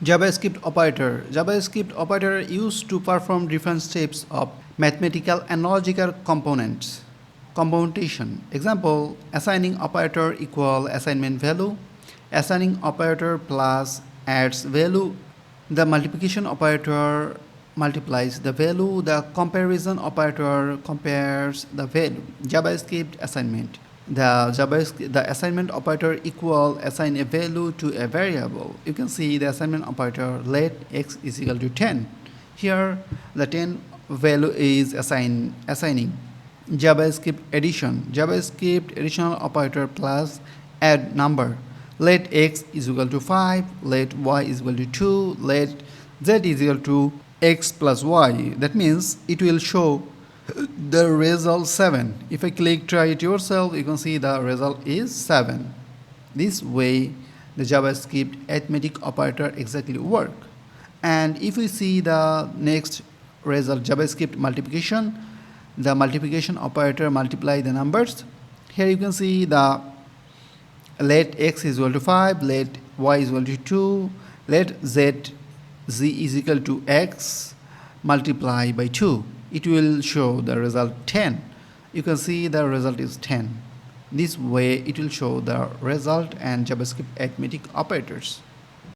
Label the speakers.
Speaker 1: JavaScript operator. JavaScript operator used to perform different steps of mathematical and logical components. Computation. Example, assigning operator equal assignment value. Assigning operator plus adds value. The multiplication operator multiplies the value. The comparison operator compares the value. JavaScript assignment. The assignment operator equal assign a value to a variable. You can see the assignment operator let x is equal to 10. Here the 10 value is assigning. JavaScript addition. JavaScript additional operator plus add number. Let x is equal to 5, let y is equal to 2, let z is equal to x plus y. That means it will show the result 7. If I click try it yourself, you can see the result is 7. This way the JavaScript arithmetic operator exactly work. And if we see the next result, JavaScript multiplication, the multiplication operator multiply the numbers. Here you can see the let x is equal to 5, let y is equal to 2, let z is equal to x multiply by 2. It will show the result 10. You can see the result is 10. This way it will show the result and JavaScript arithmetic operators.